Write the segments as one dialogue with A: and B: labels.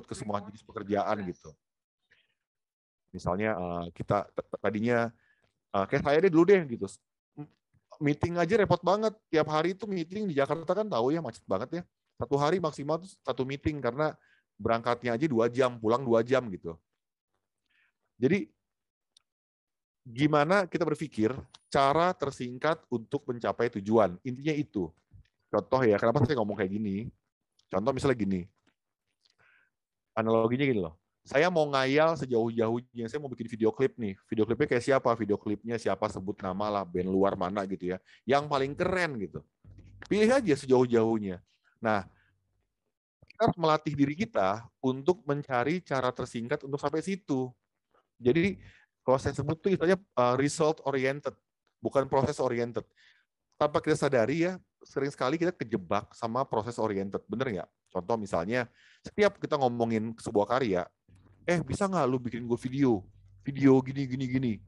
A: ke semua jenis pekerjaan gitu. Misalnya kita tadinya kayak saya deh dulu deh gitu. Meeting aja repot banget. Tiap hari itu meeting di Jakarta kan tahu ya macet banget ya. Satu hari maksimal tuh satu meeting karena berangkatnya aja 2 jam, pulang 2 jam gitu. Jadi gimana kita berpikir cara tersingkat untuk mencapai tujuan. Intinya itu. Contoh ya, kenapa saya ngomong kayak gini? Contoh misalnya gini. Analoginya gini loh. Saya mau ngayal sejauh-jauhnya, saya mau bikin video klip nih. Video klipnya kayak siapa? Video klipnya siapa, sebut nama lah, band luar mana gitu ya. Yang paling keren gitu. Pilih aja sejauh-jauhnya. Nah, kita harus melatih diri kita untuk mencari cara tersingkat untuk sampai situ. Jadi, kalau saya sebut itu istilahnya result oriented, bukan proses oriented. Tanpa kita sadari ya, sering sekali kita kejebak sama proses oriented. Bener nggak? Contoh misalnya, setiap kita ngomongin sebuah karya, bisa nggak lu bikin gue video gini.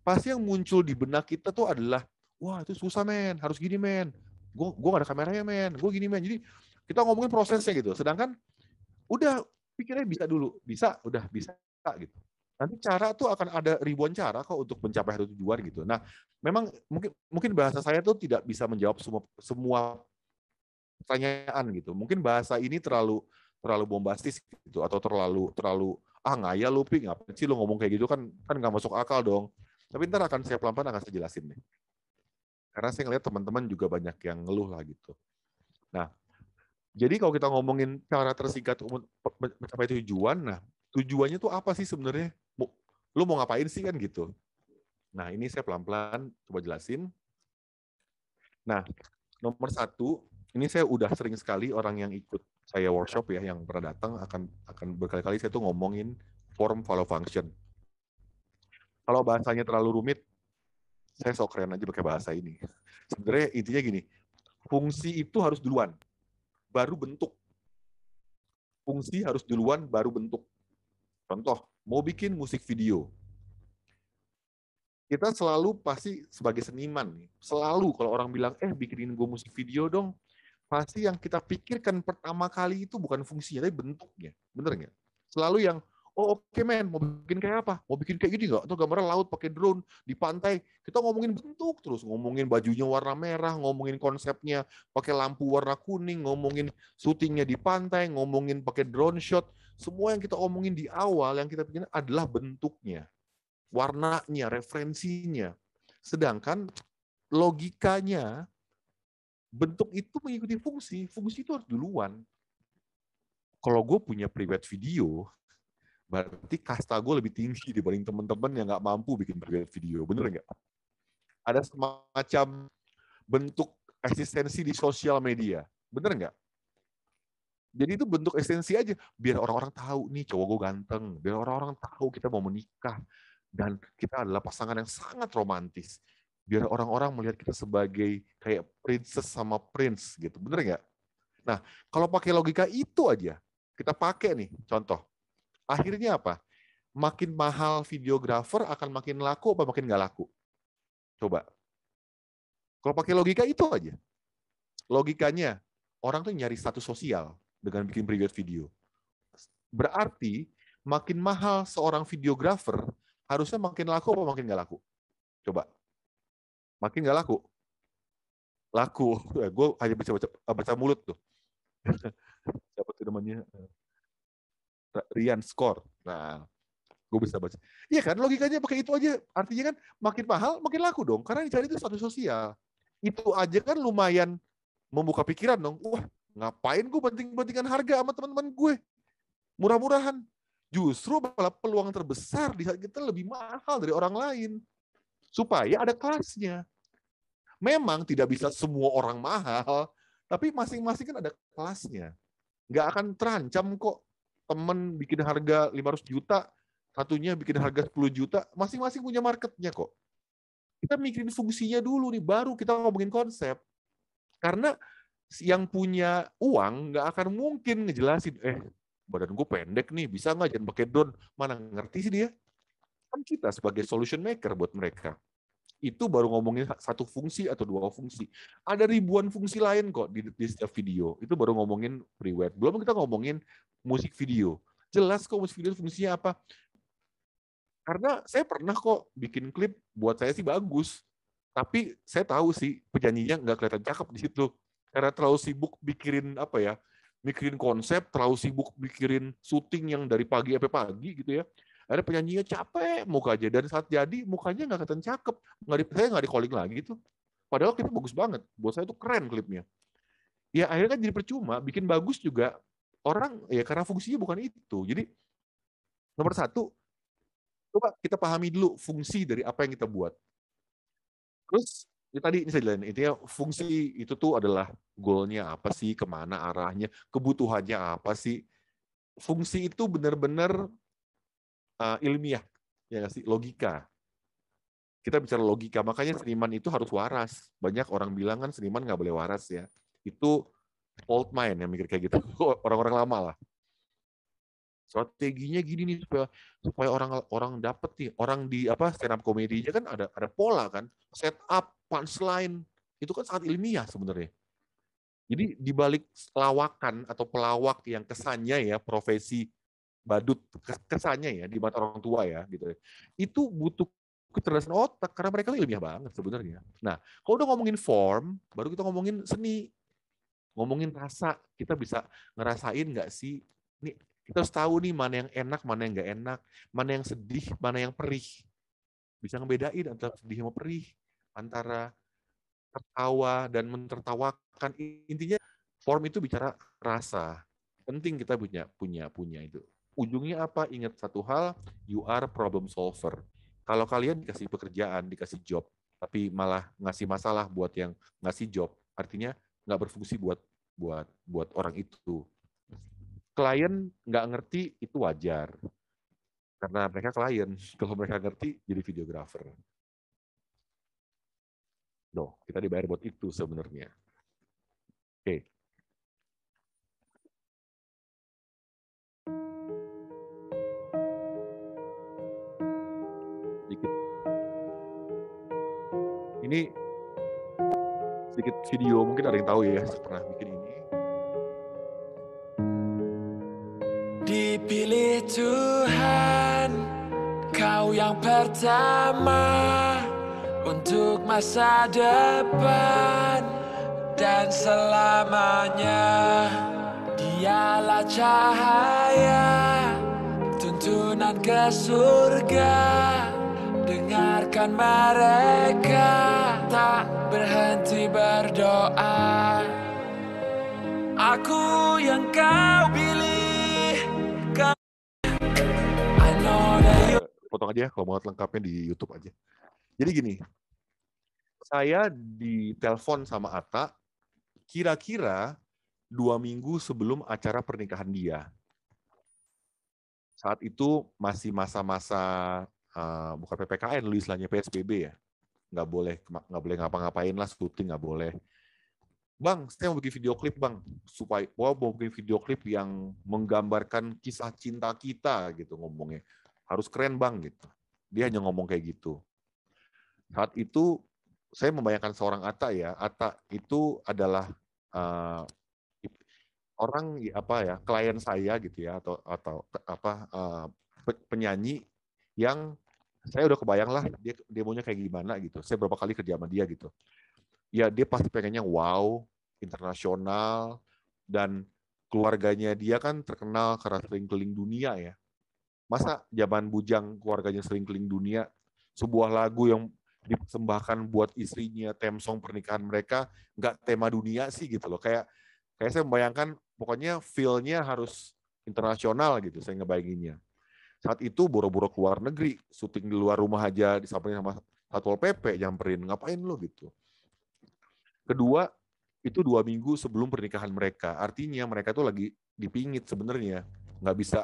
A: Pasti yang muncul di benak kita tuh adalah, wah itu susah men, harus gini men, gue gak ada kameranya men, gue gini men. Jadi kita ngomongin prosesnya gitu, sedangkan udah pikirnya bisa dulu, udah bisa gitu. Nanti cara tuh akan ada ribuan cara kok untuk mencapai satu tujuan gitu. Nah, memang mungkin bahasa saya tuh tidak bisa menjawab semua pertanyaan gitu. Mungkin bahasa ini terlalu bombastis gitu atau terlalu ngayal lu Pi, ngapain sih lu ngomong kayak gitu kan nggak masuk akal dong. Tapi ntar akan saya pelan-pelan akan saya jelasin nih. Karena saya ngeliat teman-teman juga banyak yang ngeluh lah gitu. Nah, jadi kalau kita ngomongin cara tersingkat untuk mencapai tujuan, nah tujuannya tuh apa sih sebenarnya? Lu mau ngapain sih kan gitu. Nah, ini saya pelan-pelan coba jelasin. Nah, nomor 1, ini saya udah sering sekali orang yang ikut saya workshop ya, yang pernah datang akan berkali-kali saya tuh ngomongin form follow function. Kalau bahasanya terlalu rumit, saya sok keren aja pakai bahasa ini. Sebenarnya intinya gini, fungsi itu harus duluan, baru bentuk. Fungsi harus duluan, baru bentuk. Contoh, mau bikin musik video. Kita selalu pasti sebagai seniman nih, selalu kalau orang bilang, bikinin gue musik video dong, pasti yang kita pikirkan pertama kali itu bukan fungsinya, tapi bentuknya. Bener nggak? Selalu yang, oke men, mau bikin kayak apa? Mau bikin kayak gini nggak? Atau gambarnya laut pakai drone di pantai. Kita ngomongin bentuk terus, ngomongin bajunya warna merah, ngomongin konsepnya pakai lampu warna kuning, ngomongin syutingnya di pantai, ngomongin pakai drone shot. Semua yang kita omongin di awal, yang kita pikirin adalah bentuknya, warnanya, referensinya. Sedangkan logikanya, bentuk itu mengikuti fungsi itu harus duluan. Kalau gue punya private video, berarti kasta gue lebih tinggi dibanding teman-teman yang nggak mampu bikin private video, bener nggak? Ada semacam bentuk eksistensi di sosial media, bener nggak? Jadi itu bentuk eksistensi aja, biar orang-orang tahu nih cowok gue ganteng, biar orang-orang tahu kita mau menikah, dan kita adalah pasangan yang sangat romantis. Biar orang-orang melihat kita sebagai kayak princess sama prince gitu, bener nggak? Nah, kalau pakai logika itu aja, kita pakai nih contoh. Akhirnya apa? Makin mahal videografer akan makin laku apa makin nggak laku? Coba. Kalau pakai logika itu aja. Logikanya, orang tuh nyari status sosial dengan bikin private video. Berarti makin mahal seorang videografer, harusnya makin laku apa makin nggak laku? Coba. Makin nggak laku? Laku. Gue hanya bisa baca mulut tuh. Siapa tuh namanya? Rian Score. Nah, gue bisa baca. Iya kan, logikanya pakai itu aja. Artinya kan makin mahal, makin laku dong. Karena yang dicari itu status sosial. Itu aja kan lumayan membuka pikiran dong. Wah, ngapain gue banting-bantingan harga sama teman-teman gue? Murah-murahan. Justru malah peluang terbesar di saat kita lebih mahal dari orang lain. Supaya ada kelasnya. Memang tidak bisa semua orang mahal, tapi masing-masing kan ada kelasnya. Nggak akan terancam kok temen bikin harga 500 juta, satunya bikin harga 10 juta, masing-masing punya marketnya kok. Kita mikirin fungsinya dulu nih, baru kita ngomongin konsep. Karena yang punya uang nggak akan mungkin ngejelasin, badan gue pendek nih, bisa nggak jangan pakai drone? Mana ngerti sih dia? Kan kita sebagai solution maker buat mereka. Itu baru ngomongin satu fungsi atau dua fungsi. Ada ribuan fungsi lain kok di setiap video. Itu baru ngomongin prewed. Belum kita ngomongin musik video. Jelas kok musik video fungsinya apa. Karena saya pernah kok bikin klip, buat saya sih bagus. Tapi saya tahu sih penyanyinya nggak kelihatan cakep di situ. Karena terlalu sibuk mikirin apa ya, mikirin konsep, terlalu sibuk mikirin syuting yang dari pagi sampai pagi gitu ya. Ada penyanyinya capek mukanya, dan saat jadi mukanya nggak kelihatan cakep. Saya nggak di calling lagi tuh. Padahal klipnya bagus banget. Buat saya itu keren klipnya. Ya akhirnya kan jadi percuma, bikin bagus juga orang ya karena fungsinya bukan itu. Jadi nomor satu, coba kita pahami dulu fungsi dari apa yang kita buat. Terus ya tadi ini saya jelasin, intinya fungsi itu tuh adalah goalnya apa sih, kemana arahnya, kebutuhannya apa sih. Fungsi itu benar-benar ilmiah, ya nggak sih, logika. Kita bicara logika, makanya seniman itu harus waras. Banyak orang bilang kan seniman nggak boleh waras ya. Itu old mind yang mikir kayak gitu, orang-orang lama lah. Strateginya gini nih supaya orang dapat nih, orang di stand up komedinya kan ada pola kan, setup, punchline, itu kan sangat ilmiah sebenarnya. Jadi di balik lawakan atau pelawak yang kesannya ya profesi badut, kesannya ya di mata orang tua ya gitu. Itu butuh kecerdasan otak karena mereka ilmiah banget sebenarnya. Nah, kalau udah ngomongin form, baru kita ngomongin seni. Ngomongin rasa, kita bisa ngerasain nggak sih, nih kita harus tahu nih mana yang enak, mana yang nggak enak, mana yang sedih, mana yang perih. Bisa ngebedain antara sedih sama perih, antara tertawa dan mentertawakan. Intinya form itu bicara rasa. Penting kita punya itu. Ujungnya apa? Ingat satu hal, you are problem solver. Kalau kalian dikasih pekerjaan, dikasih job, tapi malah ngasih masalah buat yang ngasih job, artinya nggak berfungsi buat orang itu. Klien nggak ngerti itu wajar, karena mereka klien. Kalau mereka ngerti, jadi videografer. No, kita dibayar buat itu sebenarnya. Oke. Sedikit. Ini sedikit video, mungkin ada yang tahu ya, saya pernah bikin ini.
B: Dipilih Tuhan, kau yang pertama untuk masa depan dan selamanya. Dialah cahaya, tuntunan ke surga. Dengarkan mereka tak berhenti berdoa. Aku yang kau pilih.
A: Potong aja kalau mau lengkapnya di YouTube aja. Jadi gini, saya ditelepon sama Atta kira-kira 2 minggu sebelum acara pernikahan dia. Saat itu masih masa-masa bukan PPKN, lu istilahnya PSBB ya. Nggak boleh ngapa-ngapain lah, syuting nggak boleh. Bang, saya mau bikin video klip bang, mau bikin video klip yang menggambarkan kisah cinta kita gitu ngomongnya. Harus keren bang gitu. Dia hanya ngomong kayak gitu. Saat itu saya membayangkan seorang Atta ya. Atta itu adalah orang klien saya gitu ya, atau penyanyi yang saya udah kebayang lah dia maunya kayak gimana gitu. Saya berapa kali kerja sama dia gitu. Ya dia pasti pengennya wow, internasional, dan keluarganya dia kan terkenal karena sering keliling dunia ya. Masa zaman bujang keluarganya sering keliling dunia, sebuah lagu yang dipersembahkan buat istrinya, theme song pernikahan mereka, nggak tema dunia sih gitu loh. Kayak saya membayangkan pokoknya feel-nya harus internasional gitu, saya ngebayanginnya. Saat itu boro-boro keluar negeri, syuting di luar rumah aja, disamperin sama Satpol PP, nyamperin, ngapain lo gitu. Kedua, itu 2 minggu sebelum pernikahan mereka. Artinya mereka tuh lagi dipingit sebenarnya. Nggak bisa,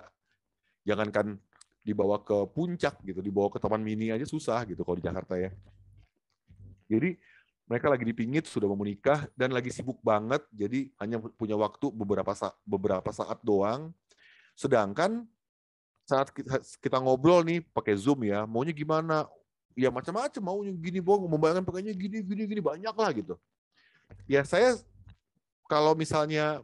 A: jangankan dibawa ke puncak gitu, dibawa ke taman mini aja susah gitu kalau di Jakarta ya. Jadi mereka lagi dipingit, sudah mau menikah, dan lagi sibuk banget, jadi hanya punya waktu beberapa saat doang. Sedangkan saat kita ngobrol nih pakai Zoom ya, maunya gimana? Ya macam-macam, maunya gini, membayangkan pakainya gini, banyak lah gitu. Ya saya kalau misalnya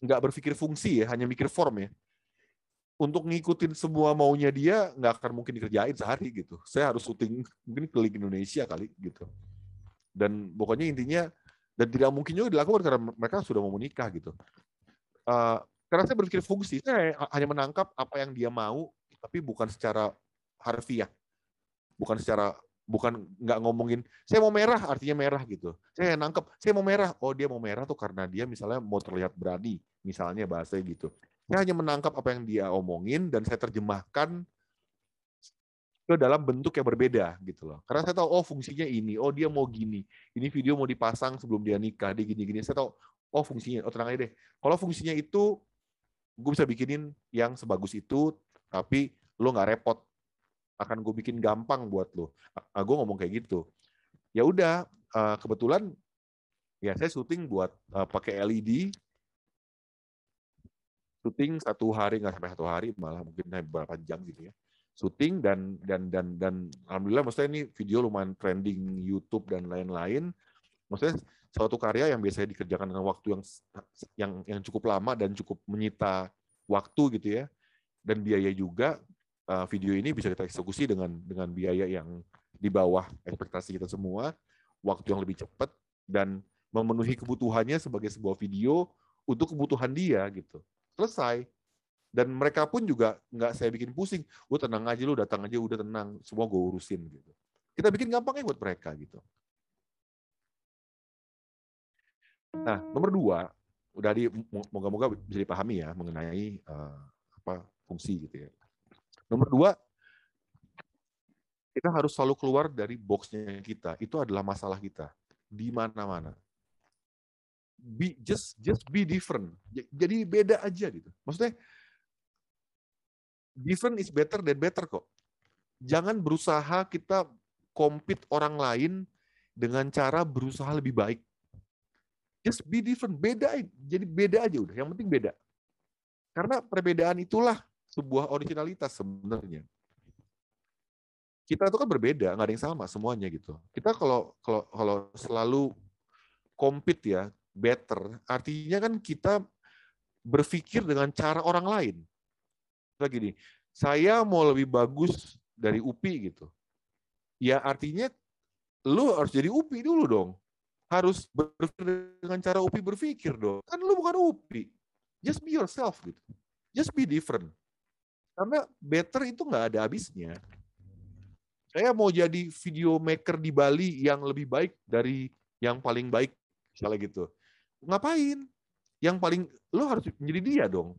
A: nggak berpikir fungsi ya, hanya mikir form ya. Untuk ngikutin semua maunya dia nggak akan mungkin dikerjain sehari gitu. Saya harus syuting mungkin keliling Indonesia kali gitu. Dan pokoknya intinya, dan tidak mungkin juga dilakukan karena mereka sudah mau menikah gitu. Karena saya berpikir fungsi, saya hanya menangkap apa yang dia mau, tapi bukan secara harfiah, bukan nggak ngomongin saya mau merah artinya merah gitu. Saya nangkep saya mau merah, oh dia mau merah tuh karena dia misalnya mau terlihat berani, misalnya bahasa gitu. Saya hanya menangkap apa yang dia omongin dan saya terjemahkan ke dalam bentuk yang berbeda gitu loh. Karena saya tahu oh fungsinya ini, oh dia mau gini, ini video mau dipasang sebelum dia nikah, dia gini-gini. Saya tahu oh fungsinya, oh tenang aja deh. Kalau fungsinya itu gue bisa bikinin yang sebagus itu, tapi lo nggak repot. Akan gue bikin gampang buat lo. Gue ngomong kayak gitu. Ya udah, kebetulan ya saya syuting buat pakai LED, syuting 1 hari nggak sampai 1 hari, malah mungkin beberapa jam gitu ya. Syuting dan alhamdulillah, maksudnya ini video lumayan trending YouTube dan lain-lain. Maksudnya suatu karya yang biasanya dikerjakan dengan waktu yang cukup lama dan cukup menyita waktu gitu ya, dan biaya juga. Video ini bisa kita eksekusi dengan biaya yang di bawah ekspektasi kita semua, waktu yang lebih cepat, dan memenuhi kebutuhannya sebagai sebuah video untuk kebutuhan dia gitu. Selesai. Dan mereka pun juga nggak saya bikin pusing. Tenang aja, lu datang aja, udah tenang, semua gue urusin gitu. Kita bikin gampangnya buat mereka gitu. Nah, nomor 2, udah moga-moga bisa dipahami ya mengenai fungsi gitu ya. Nomor 2, kita harus selalu keluar dari box-nya kita. Itu adalah masalah kita di mana-mana. Just be different. Jadi beda aja gitu. Maksudnya different is better than better kok. Jangan berusaha kita compete orang lain dengan cara berusaha lebih baik. Just be different, beda, jadi beda aja udah. Yang penting beda. Karena perbedaan itulah sebuah originalitas sebenarnya. Kita itu kan berbeda, nggak ada yang sama semuanya gitu. Kita kalau selalu compete ya, better, artinya kan kita berpikir dengan cara orang lain. Lagi nih, saya mau lebih bagus dari Upi gitu. Ya artinya lu harus jadi Upi dulu dong. Harus berpikir dengan cara Upi berpikir dong. Kan lu bukan Upi. Just be yourself gitu. Just be different. Karena better itu nggak ada habisnya. Saya mau jadi video maker di Bali yang lebih baik dari yang paling baik, misalnya gitu. Ngapain? Yang paling, lo harus menjadi dia dong.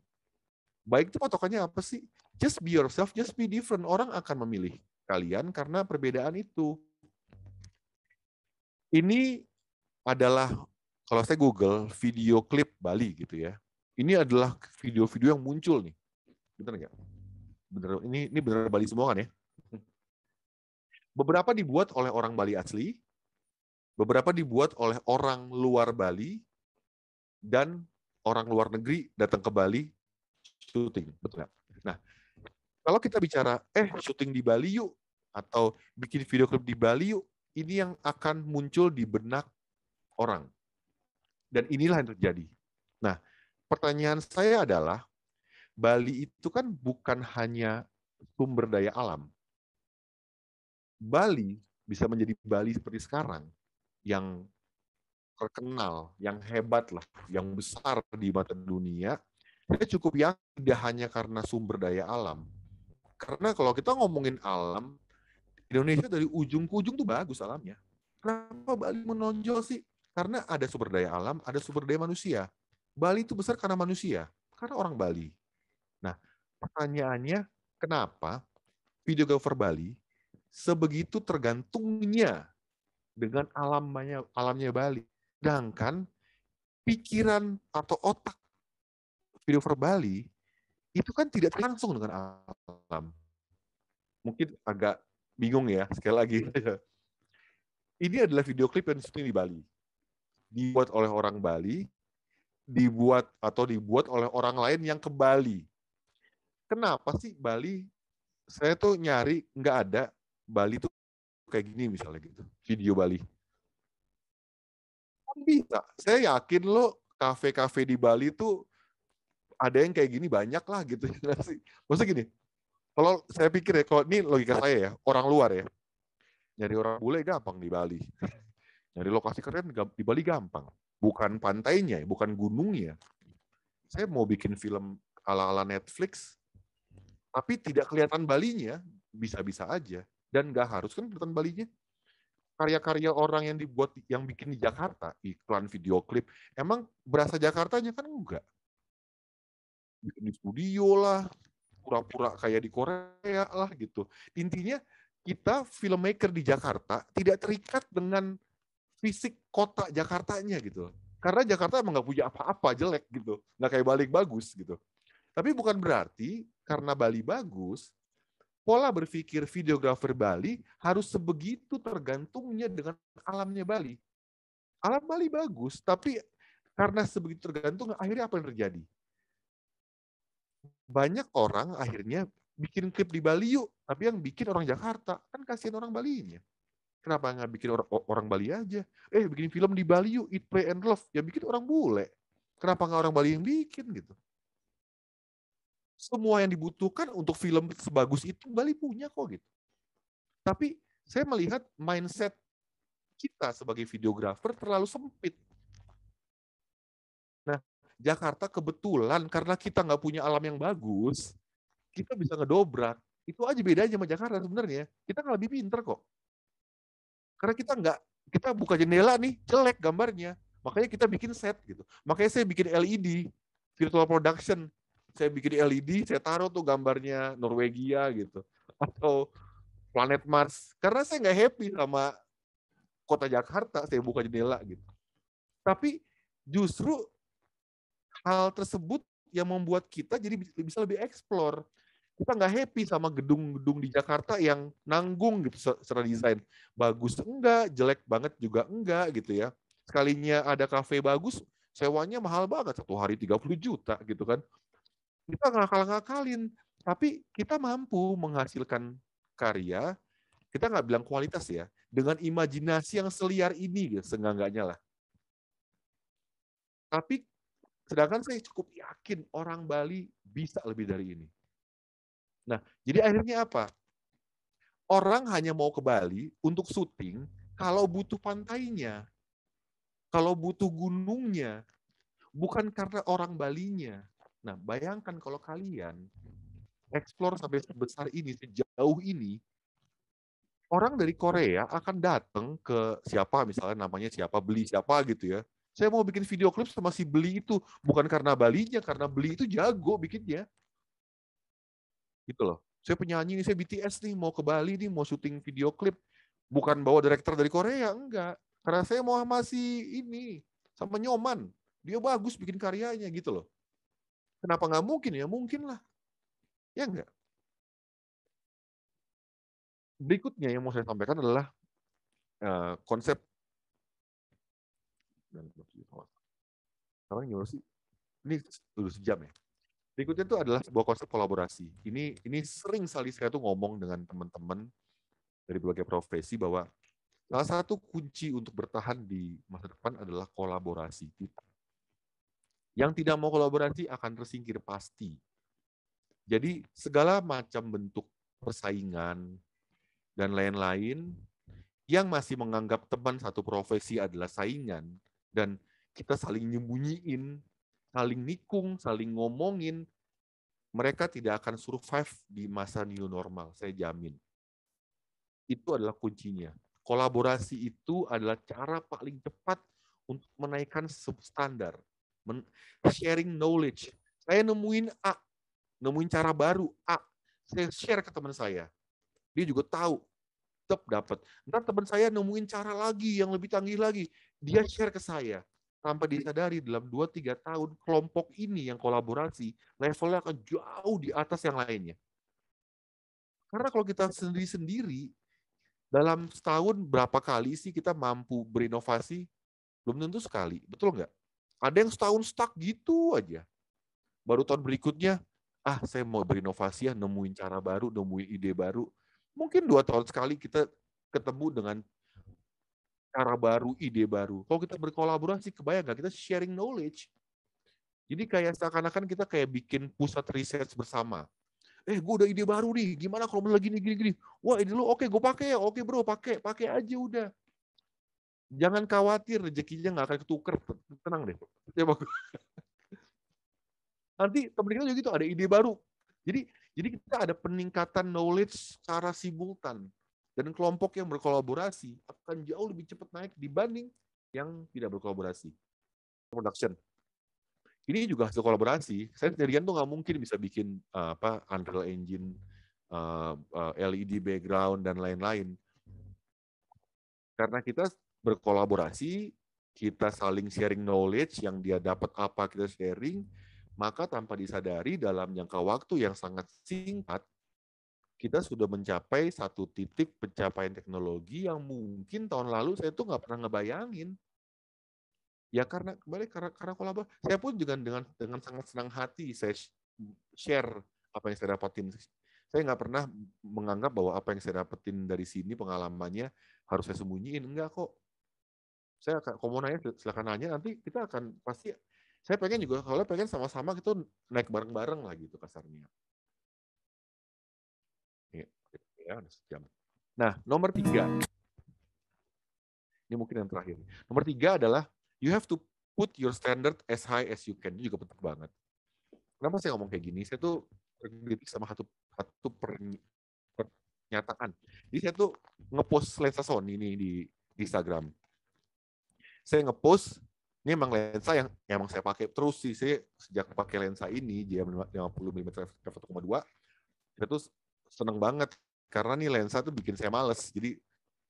A: Baik itu patokannya apa sih? Just be yourself, just be different. Orang akan memilih kalian karena perbedaan itu. Ini adalah, kalau saya Google, video klip Bali gitu ya. Ini adalah video-video yang muncul nih. Bener nggak? Bener, ini bener Bali semua kan ya? Beberapa dibuat oleh orang Bali asli, beberapa dibuat oleh orang luar Bali, dan orang luar negeri datang ke Bali syuting, betul nggak? Nah, kalau kita bicara syuting di Bali yuk, atau bikin video klip di Bali yuk, ini yang akan muncul di benak orang. Dan inilah yang terjadi. Nah, pertanyaan saya adalah, Bali itu kan bukan hanya sumber daya alam. Bali bisa menjadi Bali seperti sekarang, yang terkenal, yang hebat lah, yang besar di mata dunia, saya cukup yakin tidak hanya karena sumber daya alam. Karena kalau kita ngomongin alam, Indonesia dari ujung ke ujung tuh bagus alamnya. Kenapa Bali menonjol sih? Karena ada sumber daya alam, ada sumber daya manusia. Bali itu besar karena manusia, karena orang Bali. Nah, pertanyaannya, kenapa videografer Bali sebegitu tergantungnya dengan alamnya Bali? Sedangkan pikiran atau otak videografer Bali itu kan tidak langsung dengan alam. Mungkin agak bingung ya, sekali lagi. Ini adalah video klip yang syuting di Bali. Dibuat oleh orang Bali, dibuat oleh orang lain yang ke Bali. Kenapa sih Bali? Saya tuh nyari, nggak ada Bali tuh kayak gini misalnya gitu, video Bali. Bisa. Saya yakin lo kafe-kafe di Bali tuh ada yang kayak gini banyak lah gitu. Maksudnya gini, kalau saya pikir ya, kalau ini logika saya ya, orang luar ya, nyari orang bule gampang di Bali. Nyari lokasi keren di Bali gampang. Bukan pantainya, bukan gunungnya. Saya mau bikin film ala-ala Netflix, tapi tidak kelihatan Balinya, bisa-bisa aja. Dan nggak harus kan kelihatan Balinya. Karya-karya orang yang dibuat, yang bikin di Jakarta, iklan, video klip, emang berasa Jakartanya kan enggak. Bikin di studio lah, pura-pura kayak di Korea lah gitu. Intinya kita filmmaker di Jakarta tidak terikat dengan fisik kota Jakartanya gitu. Karena Jakarta emang nggak punya apa-apa, jelek gitu. Nggak kayak Bali bagus gitu. Tapi bukan berarti karena Bali bagus, pola berpikir videografer Bali harus sebegitu tergantungnya dengan alamnya Bali. Alam Bali bagus, tapi karena sebegitu tergantung, akhirnya apa yang terjadi? Banyak orang akhirnya bikin klip di Bali yuk, tapi yang bikin orang Jakarta. Kan kasihan orang Balinya. Kenapa nggak bikin orang Bali aja? Bikin film di Bali yuk, Eat, Pray, and Love. Ya bikin orang bule. Kenapa nggak orang Bali yang bikin gitu? Semua yang dibutuhkan untuk film sebagus itu Bali punya kok gitu. Tapi saya melihat mindset kita sebagai videografer terlalu sempit. Nah, Jakarta kebetulan karena kita nggak punya alam yang bagus, kita bisa ngedobrak. Itu aja bedanya sama Jakarta sebenarnya. Kita nggak lebih pinter kok. Karena kita buka jendela nih, jelek gambarnya. Makanya kita bikin set gitu. Makanya saya bikin LED, virtual production. Saya bikin LED, saya taruh tuh gambarnya Norwegia gitu. Atau planet Mars. Karena saya nggak happy sama kota Jakarta, saya buka jendela gitu. Tapi justru hal tersebut yang membuat kita jadi bisa lebih explore. Kita nggak happy sama gedung-gedung di Jakarta yang nanggung gitu secara desain. Bagus enggak, jelek banget juga enggak gitu ya. Sekalinya ada kafe bagus, sewanya mahal banget, 1 hari 30 juta gitu kan. Kita ngakal-ngakalin, tapi kita mampu menghasilkan karya, kita nggak bilang kualitas ya, dengan imajinasi yang seliar ini, gitu, seenggak-enggaknya lah. Tapi sedangkan saya cukup yakin orang Bali bisa lebih dari ini. Nah, jadi akhirnya apa? Orang hanya mau ke Bali untuk syuting kalau butuh pantainya, kalau butuh gunungnya, bukan karena orang Balinya. Nah, bayangkan kalau kalian explore sampai sebesar ini, sejauh ini, orang dari Korea akan datang ke siapa, misalnya namanya siapa, Beli siapa gitu ya. Saya mau bikin video klip sama si Beli itu, bukan karena Balinya, karena Beli itu jago bikinnya. Gitu loh. Saya penyanyi nih, saya BTS nih, mau ke Bali nih, mau syuting video klip. Bukan bawa direktur dari Korea, enggak. Karena saya mau masih ini, sama Nyoman. Dia bagus bikin karyanya gitu loh. Kenapa nggak mungkin ya? Mungkin lah. Ya enggak? Berikutnya yang mau saya sampaikan adalah konsep. Sekarang gimana sih? Ini udah sejam ya. Berikutnya itu adalah sebuah konsep kolaborasi. Ini sering sekali saya tuh ngomong dengan teman-teman dari berbagai profesi bahwa salah satu kunci untuk bertahan di masa depan adalah kolaborasi kita. Yang tidak mau kolaborasi akan tersingkir pasti. Jadi segala macam bentuk persaingan dan lain-lain yang masih menganggap teman satu profesi adalah saingan dan kita saling nyembunyiin, saling nikung, saling ngomongin, mereka tidak akan survive di masa new normal, saya jamin. Itu adalah kuncinya. Kolaborasi itu adalah cara paling cepat untuk menaikkan substandar. Sharing knowledge. Saya nemuin A, nemuin cara baru A. Saya share ke teman saya. Dia juga tahu, tetap dapat. Ntar teman saya nemuin cara lagi yang lebih canggih lagi. Dia share ke saya. Tanpa disadari dalam 2-3 tahun, kelompok ini yang kolaborasi, levelnya akan jauh di atas yang lainnya. Karena kalau kita sendiri-sendiri, dalam setahun berapa kali sih kita mampu berinovasi? Belum tentu sekali, betul nggak? Ada yang setahun stuck gitu aja. Baru tahun berikutnya, saya mau berinovasi ya, nemuin cara baru, nemuin ide baru. Mungkin 2 tahun sekali kita ketemu dengan cara baru, ide baru. Kalau kita berkolaborasi, kebayang nggak? Kita sharing knowledge. Jadi kayak seakan-akan kita kayak bikin pusat riset bersama. Gue udah ide baru nih, gimana kalau model gini. Wah, ide lu oke, gue pakai ya. Oke bro, pakai aja udah. Jangan khawatir, rezekinya nggak akan ketuker. Tenang deh. Ya, nanti temen kita juga gitu, ada ide baru. Jadi kita ada peningkatan knowledge secara simultan. Dan kelompok yang berkolaborasi akan jauh lebih cepat naik dibanding yang tidak berkolaborasi. Production. Ini juga hasil kolaborasi. Saya sendirian tuh nggak mungkin bisa bikin Unreal Engine, LED background dan lain-lain. Karena kita berkolaborasi, kita saling sharing knowledge, yang dia dapat apa kita sharing, maka tanpa disadari dalam jangka waktu yang sangat singkat, kita sudah mencapai satu titik pencapaian teknologi yang mungkin tahun lalu saya tuh nggak pernah ngebayangin. Ya karena kolaborasi. Saya pun juga dengan sangat senang hati saya share apa yang saya dapatin. Saya nggak pernah menganggap bahwa apa yang saya dapetin dari sini pengalamannya harus saya sembunyiin. Enggak kok. Saya akan, kalau mau nanya silakan nanya, nanti kita akan pasti. Saya pengen juga, kalau pengen sama-sama kita naik bareng-bareng lah gitu kasarnya. Ya, udah sejam. Nah, nomor 3. Ini mungkin yang terakhir. Nomor 3 adalah you have to put your standard as high as you can. Ini juga penting banget. Kenapa saya ngomong kayak gini? Saya tuh tergelitik sama satu pernyataan. Jadi saya tuh ngepost lensa Sony ini di Instagram. Saya ngepost, ini emang lensa yang emang saya pakai terus sih. Saya sejak pakai lensa ini, dia 50 mm f1.2, saya tuh seneng banget. Karena nih lensa tuh bikin saya males. Jadi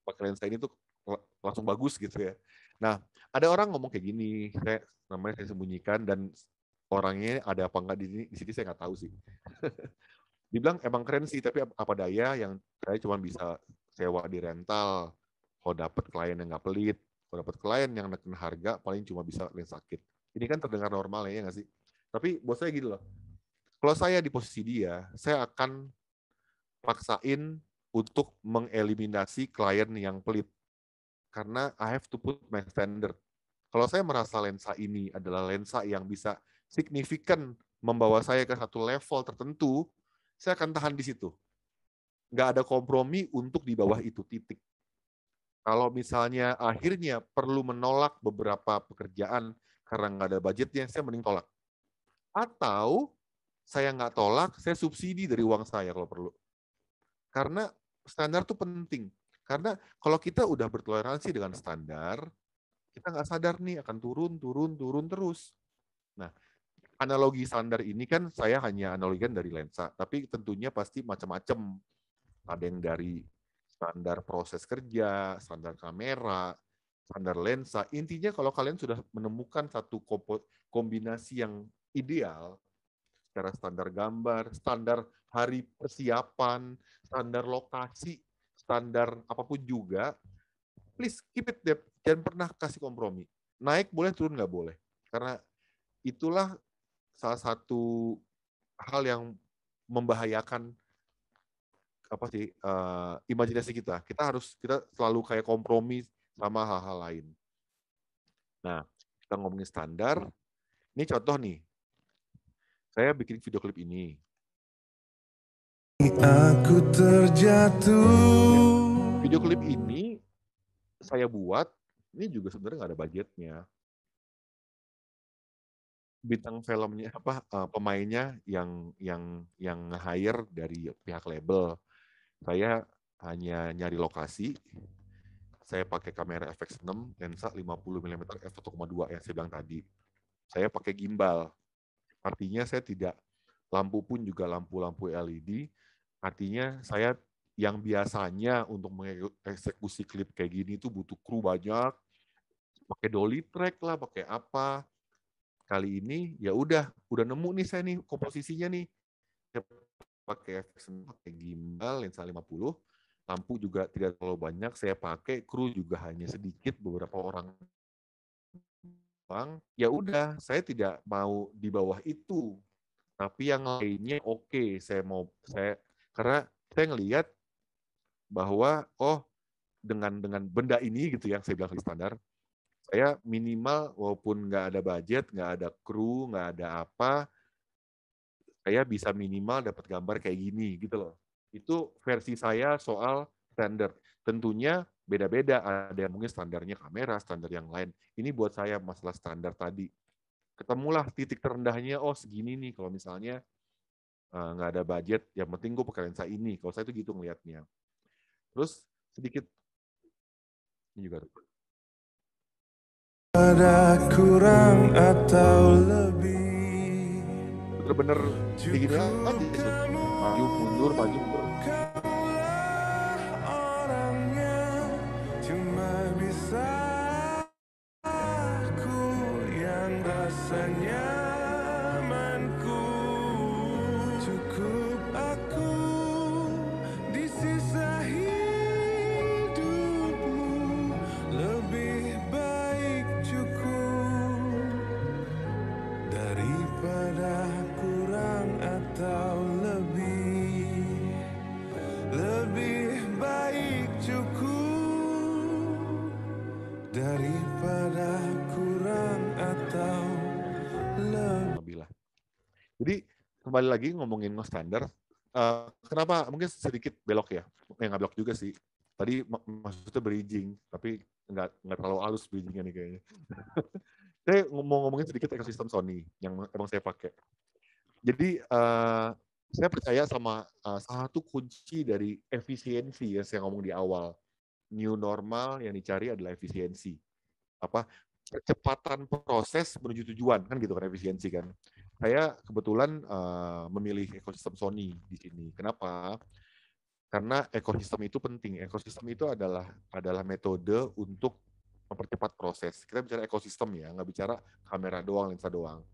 A: pakai lensa ini tuh langsung bagus gitu ya. Nah, ada orang ngomong kayak gini, namanya saya sembunyikan, dan orangnya ada apa enggak di sini saya nggak tahu sih. Dibilang emang keren sih, tapi apa daya, yang saya cuma bisa sewa di rental. Kalau dapat klien yang nggak pelit, kalau dapat klien yang neken harga, paling cuma bisa lensa kit. Ini kan terdengar normal ya nggak sih? Tapi buat saya gitu loh, kalau saya di posisi dia, saya akan paksain untuk mengeliminasi klien yang pelit. Karena I have to put my standard. Kalau saya merasa lensa ini adalah lensa yang bisa signifikan membawa saya ke satu level tertentu, saya akan tahan di situ. Nggak ada kompromi untuk di bawah itu, titik. Kalau misalnya akhirnya perlu menolak beberapa pekerjaan karena nggak ada budgetnya, saya mending tolak. Atau saya nggak tolak, saya subsidi dari uang saya kalau perlu. Karena standar itu penting. Karena kalau kita udah bertoleransi dengan standar, kita nggak sadar nih akan turun terus. Nah, analogi standar ini kan saya hanya analogikan dari lensa, tapi tentunya pasti macam-macam. Ada yang dari standar proses kerja, standar kamera, standar lensa. Intinya kalau kalian sudah menemukan satu kombinasi yang ideal, secara standar gambar, standar hari persiapan, standar lokasi, standar apapun juga, please keep it depth. Jangan pernah kasih kompromi. Naik boleh, turun nggak boleh. Karena itulah salah satu hal yang membahayakan imajinasi kita. Kita selalu kayak kompromi sama hal-hal lain. Nah, kita ngomongin standar. Ini contoh nih. Saya bikin video klip ini. Aku terjatuh. Video klip ini saya buat, ini juga sebenarnya nggak ada budgetnya. Bintang filmnya pemainnya yang hire dari pihak label. Saya hanya nyari lokasi. Saya pakai kamera FX6 lensa 50 mm f1.2 yang saya bilang tadi. Saya pakai gimbal. Artinya saya tidak, lampu pun juga lampu-lampu LED. Artinya saya yang biasanya untuk mengeksekusi klip kayak gini itu butuh kru banyak, pakai dolly track lah, pakai apa. Kali ini ya udah nemu nih saya nih komposisinya nih. Saya pakai gimbal lensa 50, lampu juga tidak terlalu banyak saya pakai, kru juga hanya sedikit, beberapa orang. Ya udah, saya tidak mau di bawah itu. Tapi yang lainnya oke, karena saya ngelihat bahwa dengan benda ini gitu yang saya bilang standar, Saya minimal walaupun nggak ada budget, nggak ada kru, nggak ada apa, saya bisa minimal dapat gambar kayak gini gitu loh. Itu versi saya soal standar. Tentunya beda-beda, ada yang mungkin standarnya kamera, standar yang lain. Ini buat saya masalah standar tadi. Ketemulah titik terendahnya, oh segini nih kalau misalnya nggak ada budget, yang penting gue pakai lensa ini. Kalau saya itu gitu ngelihatnya. Terus sedikit ini juga
C: ada kurang atau lebih,
A: bener-bener kayak gini aja sih. Maju mundur, maju mundur.
C: kaulah orangnya, cuma bisa aku yang rasanya nyamanku. Cukup aku di sisa hidupmu, lebih baik cukup daripada kurang atau lebih. Lebih baik cukup daripada kurang atau lebih.
A: Jadi kembali lagi ngomongin standar, kenapa mungkin sedikit belok ya, nggak belok juga sih. Tadi maksudnya bridging, tapi nggak terlalu halus bridgingnya nih kayaknya. Saya mau ngomongin sedikit ekosistem Sony yang emang saya pakai. Jadi saya percaya sama satu kunci dari efisiensi yang saya ngomong di awal. New normal yang dicari adalah efisiensi. Kecepatan proses menuju tujuan, kan gitu kan efisiensi kan. Saya kebetulan memilih ekosistem Sony di sini. Kenapa? Karena ekosistem itu penting. Ekosistem itu adalah metode untuk mempercepat proses. Kita bicara ekosistem ya, nggak bicara kamera doang, lensa doang.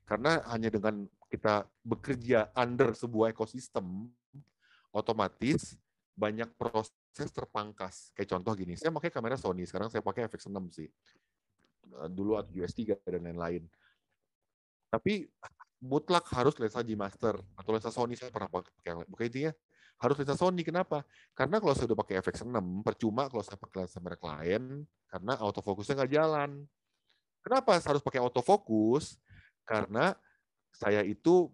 A: Karena hanya dengan kita bekerja under sebuah ekosistem, otomatis banyak proses terpangkas. Kayak contoh gini, saya pakai kamera Sony, sekarang saya pakai FX6 sih. Dulu atau US3 dan lain-lain. Tapi mutlak harus lensa G-Master atau lensa Sony, saya pernah pakai. Bukan intinya harus lensa Sony. Kenapa? Karena kalau saya udah pakai FX6, percuma kalau saya pakai lensa merek lain, karena autofocusnya nggak jalan. Kenapa harus pakai autofocus? Karena saya itu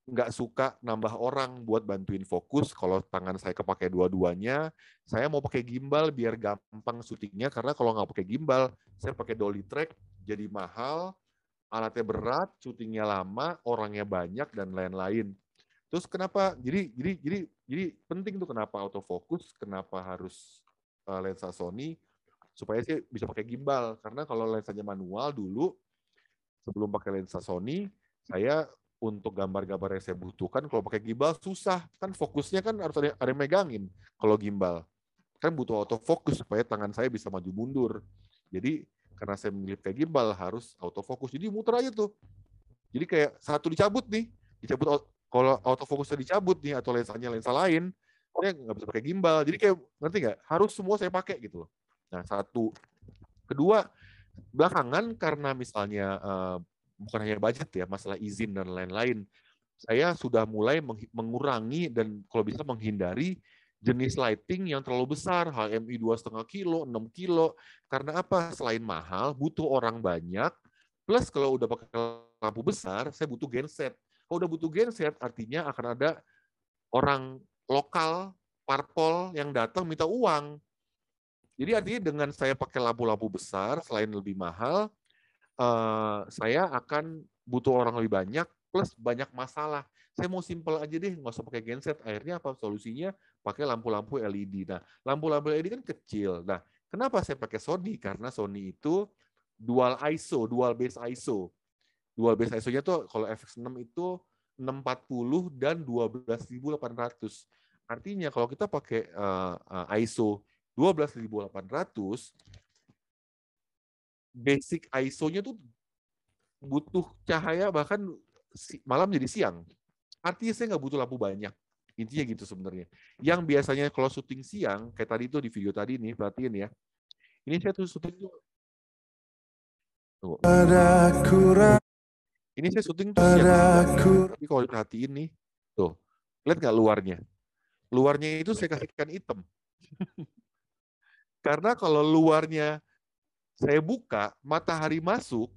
A: nggak suka nambah orang buat bantuin fokus. Kalau tangan saya kepake dua-duanya, saya mau pakai gimbal biar gampang syutingnya. Karena kalau nggak pakai gimbal, saya pakai dolly track, jadi mahal, alatnya berat, syutingnya lama, orangnya banyak dan lain-lain. Terus kenapa? Jadi penting tuh kenapa autofocus, kenapa harus lensa Sony supaya sih bisa pakai gimbal. Karena kalau lensanya manual dulu sebelum pakai lensa Sony, saya untuk gambar-gambar yang saya butuhkan kalau pakai gimbal susah. Kan fokusnya kan harus ada yang megangin kalau gimbal. Kan butuh autofocus supaya tangan saya bisa maju mundur. Jadi karena saya memilih pakai gimbal harus autofocus. Jadi muter aja tuh. Jadi kayak satu dicabut nih, kalau autofokusnya dicabut nih atau lensanya lensa lain, saya nggak bisa pakai gimbal. Jadi kayak ngerti nggak? Harus semua saya pakai gitu loh. Nah satu, kedua belakangan karena misalnya bukan hanya budget ya, masalah izin dan lain-lain, saya sudah mulai mengurangi dan kalau bisa menghindari jenis lighting yang terlalu besar, HMI 2,5 kilo, 6 kilo. Karena apa? Selain mahal, butuh orang banyak, plus kalau udah pakai lampu besar, saya butuh genset. Kalau udah butuh genset, artinya akan ada orang lokal, parpol yang datang minta uang. Jadi artinya dengan saya pakai lampu-lampu besar, selain lebih mahal, saya akan butuh orang lebih banyak, plus banyak masalah. Saya mau simpel aja deh, nggak usah pakai genset. Akhirnya apa solusinya? Pakai lampu-lampu LED. Nah, lampu-lampu LED kan kecil. Nah, kenapa saya pakai Sony? Karena Sony itu dual ISO, dual base ISO. Dual base ISO-nya tuh kalau FX6 itu 640 dan 12.800. Artinya kalau kita pakai ISO 12.800, basic ISO-nya tuh butuh cahaya bahkan malam jadi siang. Artinya saya nggak butuh lampu banyak. Intinya gitu sebenarnya. Yang biasanya kalau syuting siang, kayak tadi tuh di video tadi nih, perhatiin ya. Ini saya tuh syuting tuh. Ini saya syuting tuh siang. Tapi kalau diperhatiin nih, tuh, lihat nggak luarnya? Luarnya itu saya kasihkan hitam. Karena kalau luarnya Saya buka, matahari masuk,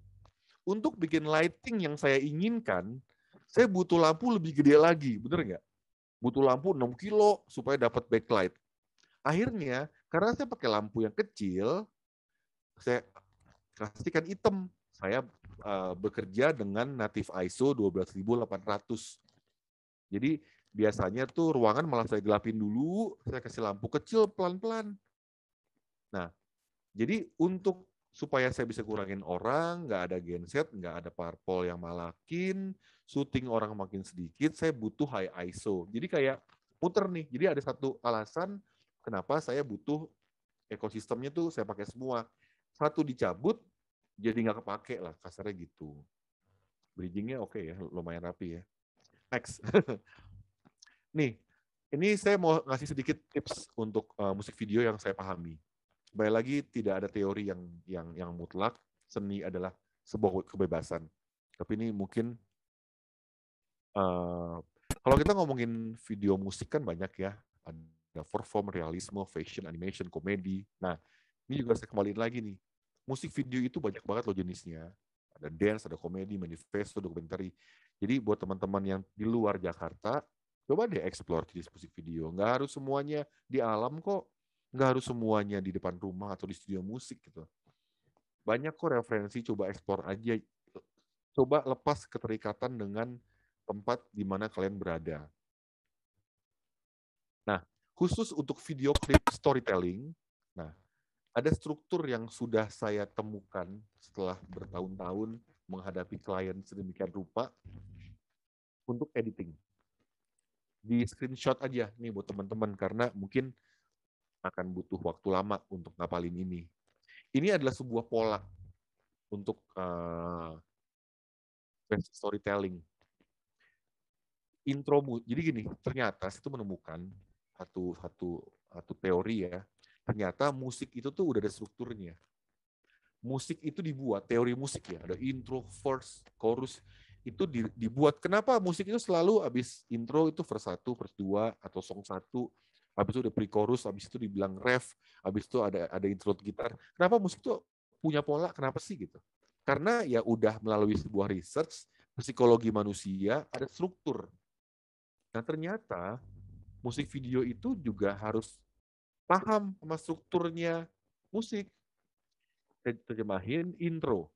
A: untuk bikin lighting yang saya inginkan, saya butuh lampu lebih gede lagi, bener nggak? Butuh lampu 6 kilo supaya dapat backlight. Akhirnya, karena saya pakai lampu yang kecil, saya kasihkan hitam. Saya bekerja dengan native ISO 12800. Jadi biasanya tuh ruangan malah saya gelapin dulu, saya kasih lampu kecil pelan-pelan. Nah, jadi untuk supaya saya bisa kurangin orang, nggak ada genset, nggak ada parpol yang malakin, syuting orang makin sedikit, saya butuh high ISO. Jadi kayak muter nih. Jadi ada satu alasan kenapa saya butuh ekosistemnya tuh saya pakai semua. Satu dicabut, jadi nggak kepake lah, kasarnya gitu. Bridgingnya oke ya, lumayan rapi ya. Next. Nih, ini saya mau ngasih sedikit tips untuk musik video yang saya pahami. Kembali lagi, tidak ada teori yang mutlak. Seni adalah sebuah kebebasan. Tapi ini mungkin kalau kita ngomongin video musik kan banyak ya. Ada perform, realisme, fashion, animation, komedi. Nah, ini juga saya kembaliin lagi nih. Musik video itu banyak banget loh jenisnya. Ada dance, ada komedi, manifesto, dokumenter. Jadi buat teman-teman yang di luar Jakarta, coba deh explore jenis musik video. Nggak harus semuanya di alam kok. Nggak harus semuanya di depan rumah atau di studio musik gitu. Banyak kok referensi, coba explore aja. Coba lepas keterikatan dengan tempat di mana kalian berada. Nah, khusus untuk video klip storytelling, nah, ada struktur yang sudah saya temukan setelah bertahun-tahun menghadapi klien sedemikian rupa untuk editing. Di screenshot aja nih buat teman-teman, karena mungkin akan butuh waktu lama untuk ngapalin ini. Ini adalah sebuah pola untuk storytelling. Intro, jadi gini, ternyata saya tuh menemukan satu teori ya. Ternyata musik itu tuh udah ada strukturnya. Musik itu dibuat, teori musik ya, ada intro, verse, chorus, itu dibuat. Kenapa musik itu selalu habis intro itu verse 1, verse 2, atau song 1, habis itu ada pre-chorus, habis itu dibilang ref, habis itu ada intro gitar. Kenapa musik itu punya pola? Kenapa sih gitu? Karena ya udah melalui sebuah research, psikologi manusia, ada struktur. Nah ternyata musik video itu juga harus paham sama strukturnya musik. Terjemahin intro.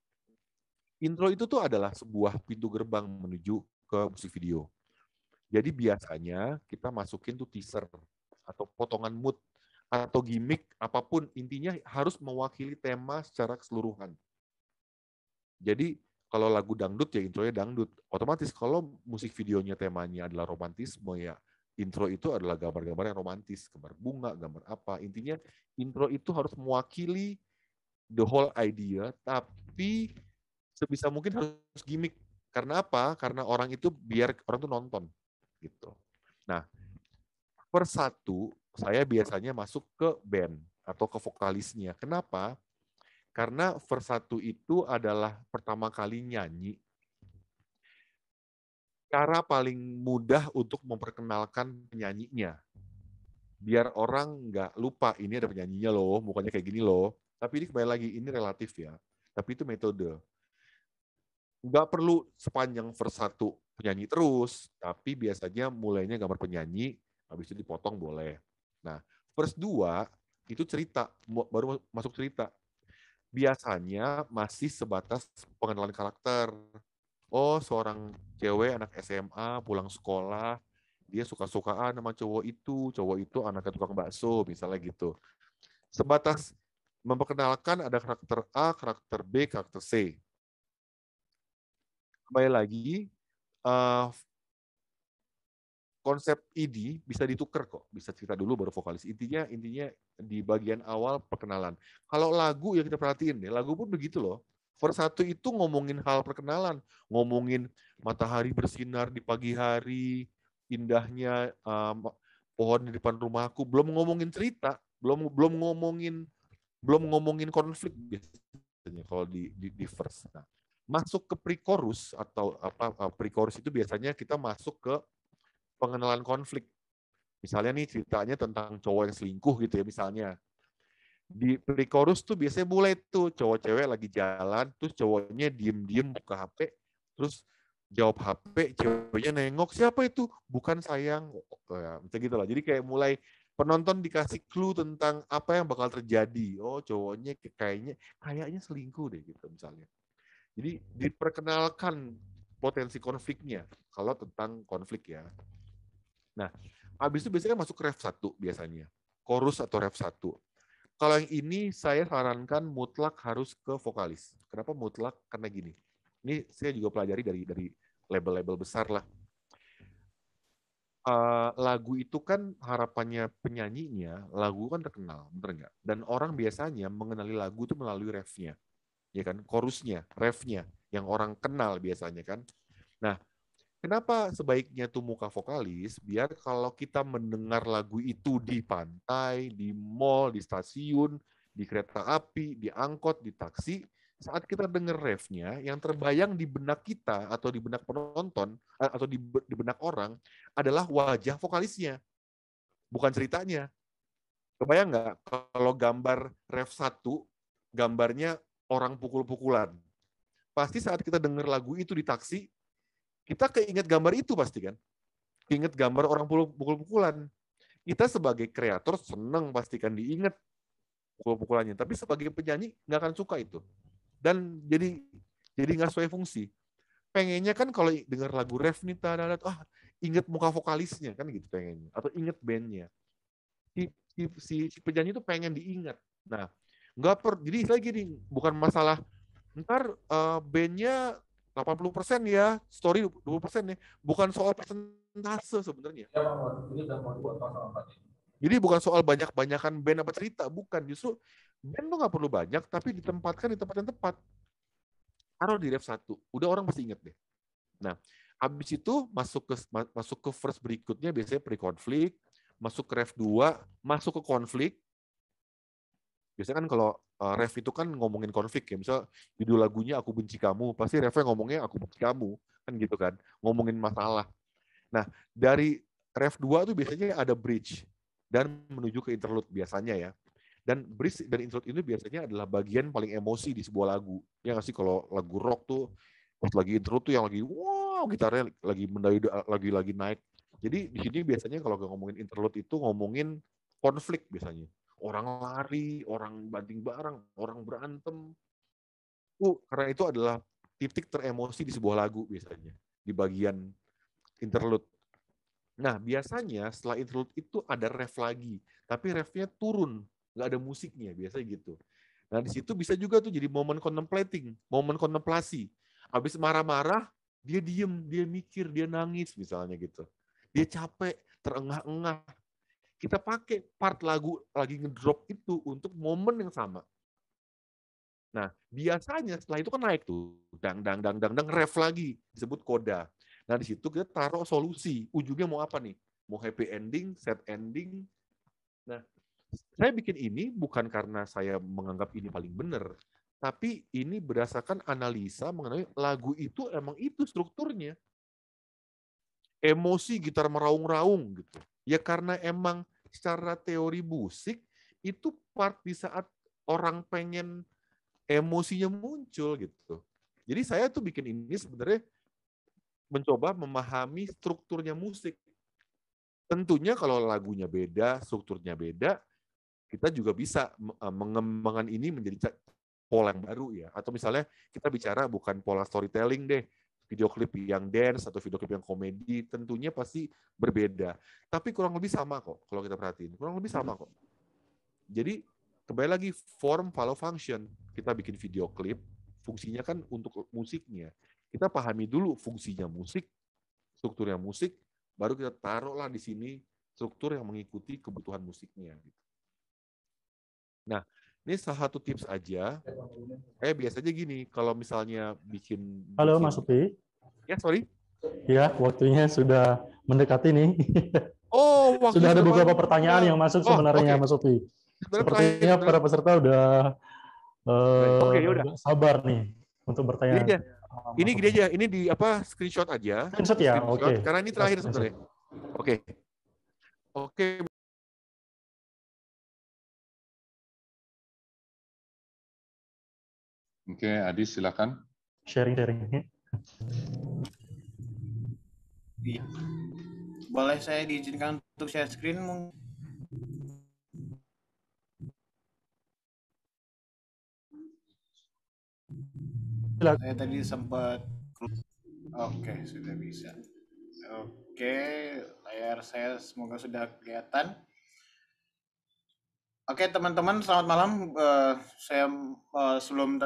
A: Intro itu tuh adalah sebuah pintu gerbang menuju ke musik video. Jadi biasanya kita masukin tuh teaser atau potongan mood atau gimmick apapun, intinya harus mewakili tema secara keseluruhan. Jadi kalau lagu dangdut ya intronya dangdut. Otomatis kalau musik videonya temanya adalah romantisme ya intro itu adalah gambar-gambar yang romantis, gambar bunga, gambar apa. Intinya intro itu harus mewakili the whole idea, tapi sebisa mungkin harus gimmick. Karena apa? Karena orang itu biar orang tuh nonton gitu. Nah, per satu saya biasanya masuk ke band atau ke vokalisnya. Kenapa? Karena verse 1 itu adalah pertama kali nyanyi. Cara paling mudah untuk memperkenalkan penyanyinya. Biar orang nggak lupa, ini ada penyanyinya loh, mukanya kayak gini loh. Tapi ini kembali lagi, ini relatif ya. Tapi itu metode. Nggak perlu sepanjang verse 1 penyanyi terus, tapi biasanya mulainya gambar penyanyi, habis itu dipotong boleh. Nah, verse 2 itu cerita, baru masuk cerita. Biasanya masih sebatas pengenalan karakter. Oh, seorang cewek anak SMA pulang sekolah, dia suka-sukaan sama cowok itu anaknya tukang bakso, misalnya gitu. Sebatas memperkenalkan ada karakter A, karakter B, karakter C. Kembali lagi, konsep ID bisa ditukar kok, bisa cerita dulu baru vokalis. Intinya di bagian awal perkenalan. Kalau lagu yang kita perhatiin deh, lagu pun begitu loh. Verse 1 itu ngomongin hal perkenalan, ngomongin matahari bersinar di pagi hari, indahnya pohon di depan rumahku, belum ngomongin cerita, belum ngomongin konflik biasanya kalau di verse. Nah, masuk ke pre-chorus atau pre-chorus itu biasanya kita masuk ke pengenalan konflik. Misalnya nih ceritanya tentang cowok yang selingkuh gitu ya misalnya. Di pre-chorus tuh biasanya mulai tuh cowok cewek lagi jalan, terus cowoknya diem-diem buka HP, terus jawab HP, ceweknya nengok, siapa itu? Bukan sayang. Ya, macam gitu lah. Jadi kayak mulai penonton dikasih clue tentang apa yang bakal terjadi. Oh, cowoknya kayaknya selingkuh deh gitu misalnya. Jadi diperkenalkan potensi konfliknya kalau tentang konflik ya. Nah, habis itu biasanya masuk ke ref 1 biasanya. Chorus atau ref 1. Kalau yang ini saya sarankan mutlak harus ke vokalis. Kenapa mutlak? Karena gini. Ini saya juga pelajari dari label-label besar lah. Lagu itu kan harapannya penyanyinya, lagu kan terkenal, bener nggak? Dan orang biasanya mengenali lagu itu melalui refnya, ya kan? Chorusnya, refnya, yang orang kenal biasanya kan. Nah, kenapa sebaiknya tuh muka vokalis? Biar kalau kita mendengar lagu itu di pantai, di mall, di stasiun, di kereta api, di angkot, di taksi, saat kita dengar refnya, yang terbayang di benak kita atau di benak penonton atau di benak orang adalah wajah vokalisnya, bukan ceritanya. Kebayang nggak kalau gambar ref 1, gambarnya orang pukul-pukulan. Pasti saat kita dengar lagu itu di taksi, kita keinget gambar itu pasti kan. Keinget gambar orang pukul-pukulan. Kita sebagai kreator seneng pastikan diinget pukul-pukulannya. Tapi sebagai penyanyi nggak akan suka itu. Dan jadi nggak sesuai fungsi. Pengennya kan kalau dengar lagu ref nih, inget muka vokalisnya kan gitu pengennya. Atau inget bandnya. Si penyanyi itu pengen diingat. Nah, jadi lagi nih, bukan masalah ntar bandnya 80% ya, story 20% ya. Bukan soal persentase sebenarnya. Jadi bukan soal banyak-banyakan band apa cerita, bukan. Justru band tuh nggak perlu banyak, tapi ditempatkan di tempat yang tepat. Taruh di ref 1, udah orang pasti inget deh. Nah, habis itu masuk ke verse berikutnya, biasanya pre-konflik, masuk ke ref 2, masuk ke konflik. Biasanya kan kalau ref itu kan ngomongin konflik ya, misal judul lagunya Aku Benci Kamu, pasti refnya ngomongnya Aku Benci Kamu, kan gitu kan, ngomongin masalah. Nah, dari ref 2 tuh biasanya ada bridge dan menuju ke interlude biasanya ya. Dan bridge dan interlude ini biasanya adalah bagian paling emosi di sebuah lagu. Ya nggak sih, kalau lagu rock tuh pas lagi interlude tuh yang lagi wow, gitarnya lagi mendayu, lagi naik. Jadi di sini biasanya kalau ngomongin interlude itu ngomongin konflik biasanya. Orang lari, orang banting barang, orang berantem. Karena itu adalah titik teremosi di sebuah lagu biasanya, di bagian interlude. Nah, biasanya setelah interlude itu ada ref lagi, tapi refnya turun, nggak ada musiknya, biasanya gitu. Nah, di situ bisa juga tuh jadi momen contemplating, momen kontemplasi. Habis marah-marah, dia diem, dia mikir, dia nangis misalnya gitu. Dia capek, terengah-engah. Kita pakai part lagu lagi ngedrop itu untuk momen yang sama. Nah, biasanya setelah itu kan naik tuh, dang, ref lagi, disebut koda. Nah, di situ kita taruh solusi, ujungnya mau apa nih? Mau happy ending, sad ending. Nah, saya bikin ini bukan karena saya menganggap ini paling benar, tapi ini berdasarkan analisa mengenai lagu itu emang itu strukturnya. Emosi gitar meraung-raung gitu. Ya karena emang secara teori musik itu part di saat orang pengen emosinya muncul gitu. Jadi saya tuh bikin ini sebenarnya mencoba memahami strukturnya musik. Tentunya kalau lagunya beda, strukturnya beda, kita juga bisa mengembangkan ini menjadi pola yang baru ya. Atau misalnya kita bicara bukan pola storytelling deh, video klip yang dance atau video klip yang komedi, tentunya pasti berbeda. Tapi kurang lebih sama kok kalau kita perhatiin. Kurang lebih sama kok. Jadi kembali lagi form follow function. Kita bikin video klip, fungsinya kan untuk musiknya. Kita pahami dulu fungsinya musik, strukturnya musik, baru kita taruhlah di sini struktur yang mengikuti kebutuhan musiknya. Nah, ini salah satu tips aja. Biasanya gini, kalau misalnya bikin...
D: Halo Mas Upi.
A: Ya, sorry.
D: Ya, waktunya sudah mendekati nih.
A: Oh,
D: sudah ada beberapa pertanyaan yang masuk sebenarnya, Mas Upi. Sepertinya para peserta udah sabar nih untuk bertanya.
A: Ini gini aja, ini di screenshot aja.
D: Screenshot ya, oke.
A: Karena ini terakhir sebenarnya. Oke.
E: Oke, Adi silakan.
D: Sharing-sharing.
F: Iya. Boleh saya diizinkan untuk share screen? Saya tadi sempat. Oke, sudah bisa. Oke, layar saya semoga sudah kelihatan. Oke, teman-teman, selamat malam. Saya sebelum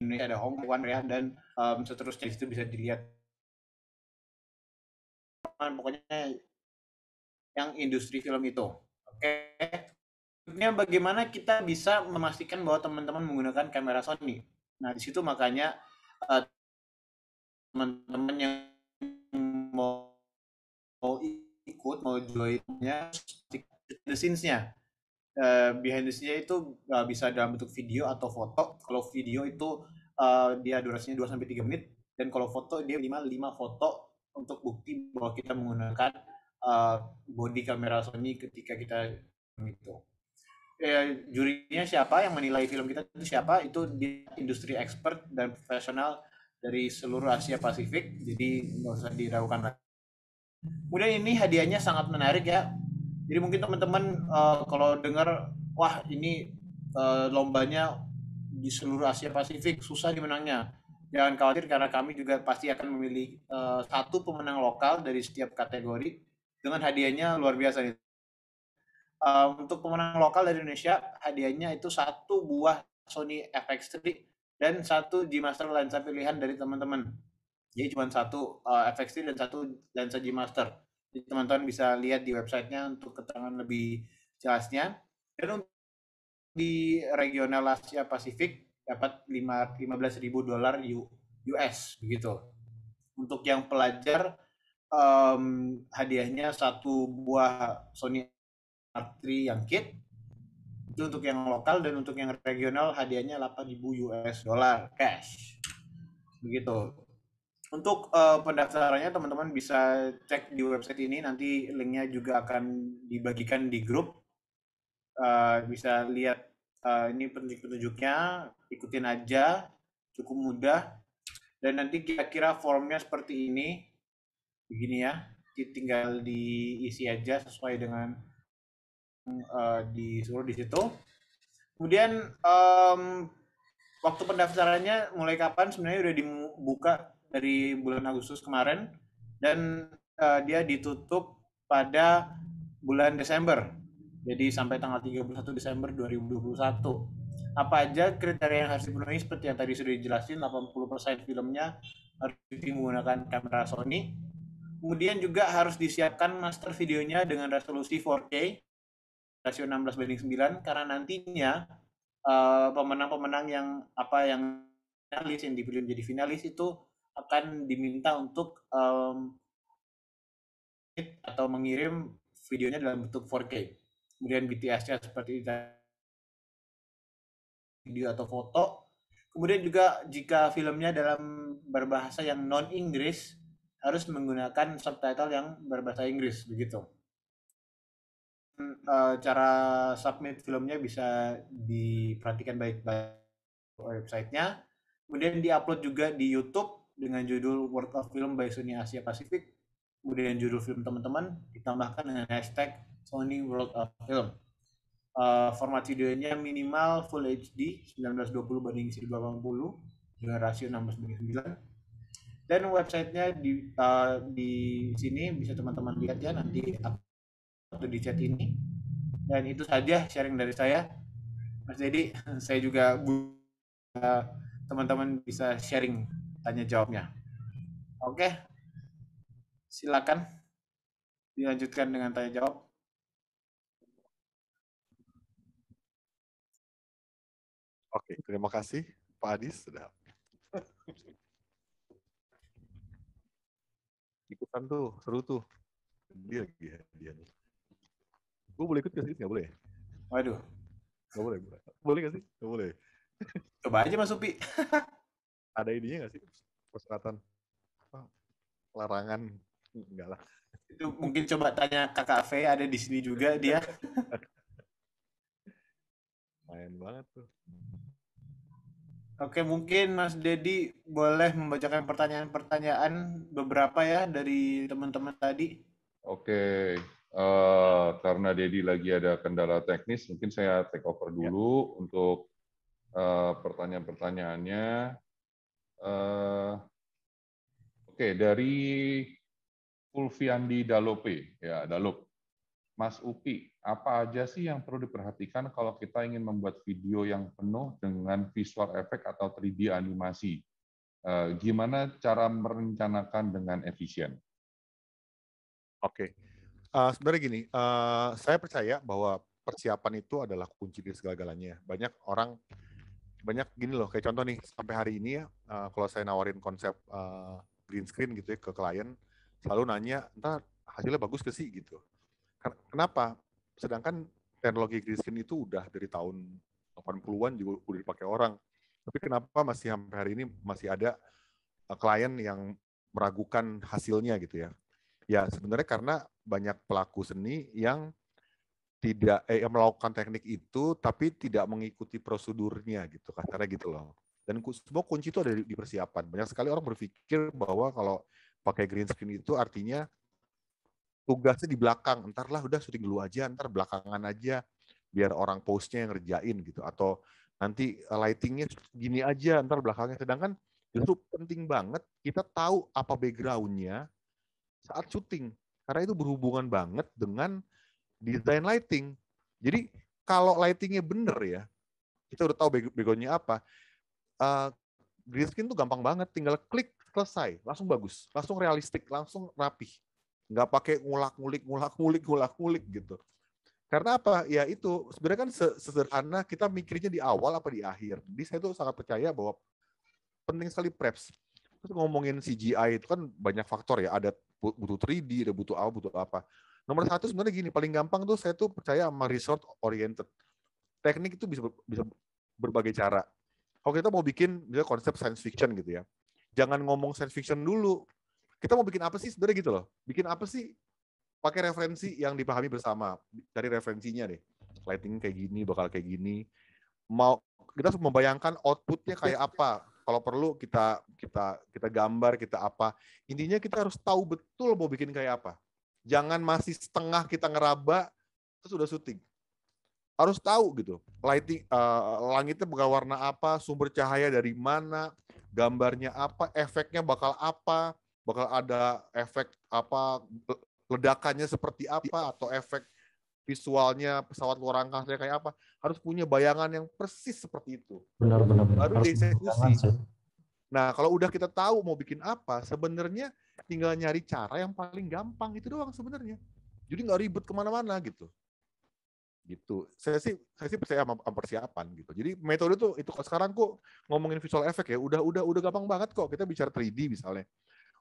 F: Indonesia ada Hong Kong ya, dan seterusnya itu bisa dilihat. Pokoknya yang industri film itu. Oke. Bagaimana kita bisa memastikan bahwa teman-teman menggunakan kamera Sony. Nah, di situ makanya teman-teman yang mau ikut, mau joinnya, the scenes-nya. Behind the scene-nya itu bisa dalam bentuk video atau foto. Kalau video itu dia durasinya 2-3 menit, dan kalau foto dia minimal 5 foto untuk bukti bahwa kita menggunakan body kamera Sony ketika kita itu. Jurinya siapa, yang menilai film kita itu siapa, itu di industri expert dan profesional dari seluruh Asia Pasifik, jadi nggak usah diragukan lagi. Kemudian ini hadiahnya sangat menarik ya, jadi mungkin teman-teman kalau dengar, wah ini lombanya di seluruh Asia Pasifik, susah dimenangnya, jangan khawatir karena kami juga pasti akan memilih satu pemenang lokal dari setiap kategori dengan hadiahnya luar biasa nih. Untuk pemenang lokal dari Indonesia, hadiahnya itu 1 buah Sony FX3 dan 1 G Master lensa pilihan dari teman-teman. Jadi cuma 1 FX3 dan 1 lensa G Master. Jadi teman-teman bisa lihat di websitenya untuk keterangan lebih jelasnya. Dan untuk di regional Asia Pasifik dapat $15.000 US begitu. Untuk yang pelajar hadiahnya 1 buah Sony R3 yang kit itu untuk yang lokal, dan untuk yang regional hadiahnya $8.000 cash begitu. Untuk pendaftarannya teman-teman bisa cek di website ini, nanti linknya juga akan dibagikan di grup. Bisa lihat ini petunjuk-petunjuknya, ikutin aja, cukup mudah, dan nanti kira-kira formnya seperti ini, begini ya, tinggal diisi aja sesuai dengan disuruh di situ. Kemudian waktu pendaftarannya mulai kapan, sebenarnya udah dibuka dari bulan Agustus kemarin, dan dia ditutup pada bulan Desember. Jadi sampai tanggal 31 Desember 2021. Apa aja kriteria yang harus dipenuhi seperti yang tadi sudah dijelasin, 80% filmnya harus menggunakan kamera Sony. Kemudian juga harus disiapkan master videonya dengan resolusi 4K rasio 16:9, karena nantinya pemenang-pemenang yang finalis, yang dipilih menjadi finalis itu akan diminta untuk atau mengirim videonya dalam bentuk 4K. Kemudian BTS-nya seperti video atau foto. Kemudian juga jika filmnya dalam berbahasa yang non-Inggris, harus menggunakan subtitle yang berbahasa Inggris begitu. Cara submit filmnya bisa diperhatikan baik-baik websitenya. Kemudian diupload juga di YouTube dengan judul World of Film by Sony Asia Pacific. Kemudian judul film teman-teman ditambahkan dengan hashtag Sony World of Film. Format videonya minimal Full HD 1920x1080 dengan rasio 16:9. Dan websitenya di sini bisa teman-teman lihat ya nanti atau di chat ini. Dan itu saja sharing dari saya, Mas Dedi. Saya juga teman-teman bisa sharing tanya jawabnya. Oke, silakan dilanjutkan dengan tanya jawab.
A: Oke, terima kasih Pak Adis sudah. ikutan tuh, seru tuh. Dia nih. Gue boleh ikut gak sih? Nggak boleh.
F: Waduh,
A: Nggak boleh. Boleh gak sih? Nggak boleh.
F: coba aja Mas Upi.
A: Ada ininya nggak sih? Persyaratan larangan? Enggak lah.
F: Itu mungkin coba tanya Kakak V, ada di sini juga dia.
A: Main banget tuh.
F: Oke, mungkin Mas Dedi boleh membacakan pertanyaan-pertanyaan beberapa ya dari teman-teman tadi.
E: Oke, karena Dedi lagi ada kendala teknis, mungkin saya take over dulu untuk pertanyaan-pertanyaannya. Oke, dari Fulviandi Dalope, ya Dalop. Mas Upi, apa aja sih yang perlu diperhatikan kalau kita ingin membuat video yang penuh dengan visual effect atau 3D animasi? Gimana cara merencanakan dengan efisien?
A: Oke. Sebenarnya gini, saya percaya bahwa persiapan itu adalah kunci dari segala-galanya. Banyak gini loh, kayak contoh nih, sampai hari ini ya, kalau saya nawarin konsep green screen gitu ya ke klien, selalu nanya, entar hasilnya bagus ke sih gitu. Kenapa? Sedangkan teknologi green screen itu udah dari tahun 80-an juga udah dipakai orang. Tapi kenapa masih sampai hari ini masih ada klien yang meragukan hasilnya gitu ya? Ya sebenarnya karena banyak pelaku seni yang tidak melakukan teknik itu tapi tidak mengikuti prosedurnya gitu, kasarnya gitu loh. Dan semua kunci itu ada di persiapan. Banyak sekali orang berpikir bahwa kalau pakai green screen itu artinya tugasnya di belakang, entar lah udah syuting dulu aja, entar belakangan aja biar orang postnya yang ngerjain gitu, atau nanti lightingnya gini aja, entar belakangnya. Sedangkan justru penting banget kita tahu apa background-nya saat syuting, karena itu berhubungan banget dengan desain lighting. Jadi kalau lightingnya bener ya, kita udah tahu background-nya apa, green screen tuh gampang banget, tinggal klik selesai, langsung bagus, langsung realistik, langsung rapih. Nggak pakai ngulak-ngulik gitu. Karena apa? Ya itu sebenarnya kan sederhana kita mikirnya di awal apa di akhir. Jadi saya tuh sangat percaya bahwa penting sekali preps. Terus ngomongin CGI itu kan banyak faktor ya. Ada butuh 3D, ada butuh apa. Nomor satu sebenarnya gini, paling gampang tuh saya tuh percaya sama result oriented. Teknik itu bisa berbagai cara. Kalau kita mau bikin misalnya konsep science fiction gitu ya, jangan ngomong science fiction dulu. Kita mau bikin apa sih sebenarnya gitu loh. Bikin apa sih? Pakai referensi yang dipahami bersama. Cari referensinya deh. Lighting kayak gini, bakal kayak gini. Kita harus membayangkan outputnya kayak apa. Kalau perlu kita gambar, kita apa. Intinya kita harus tahu betul mau bikin kayak apa. Jangan masih setengah kita ngeraba terus udah syuting. Harus tahu gitu. Lighting langitnya bakal warna apa, sumber cahaya dari mana, gambarnya apa, efeknya bakal apa. Bakal ada efek apa, ledakannya seperti apa, atau efek visualnya pesawat luar angkasa kayak apa, harus punya bayangan yang persis seperti itu.
D: Benar.
A: Baru dieksekusi.
D: Sih.
A: Nah, kalau udah kita tahu mau bikin apa, sebenarnya tinggal nyari cara yang paling gampang itu doang sebenarnya. Jadi nggak ribet kemana-mana gitu. Saya sih percaya sama persiapan gitu. Jadi metode tuh itu sekarang kok ngomongin visual effect ya, udah gampang banget kok. Kita bicara 3D misalnya.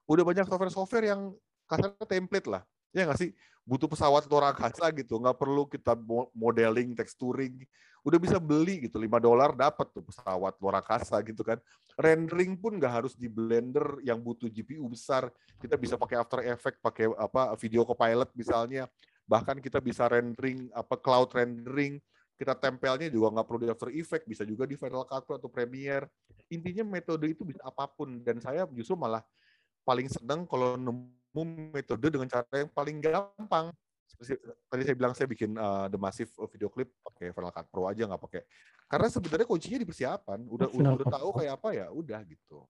A: Udah banyak software yang kasarnya template lah. Ya nggak sih? Butuh pesawat luar angkasa gitu. Nggak perlu kita modeling, texturing. Udah bisa beli gitu. $5 dapat tuh pesawat luar angkasa gitu kan. Rendering pun nggak harus di Blender yang butuh GPU besar. Kita bisa pakai After Effects, pakai Video Copilot misalnya. Bahkan kita bisa rendering, cloud rendering. Kita tempelnya juga nggak perlu di After Effects. Bisa juga di Final Cut Pro atau Premiere. Intinya metode itu bisa apapun. Dan saya justru malah paling senang kalau nemu metode dengan cara yang paling gampang. Seperti tadi saya bilang saya bikin The Massive video clip pakai Final Cut Pro aja, nggak pakai. Karena sebenarnya kuncinya di persiapan. Udah tahu kayak apa ya, udah gitu.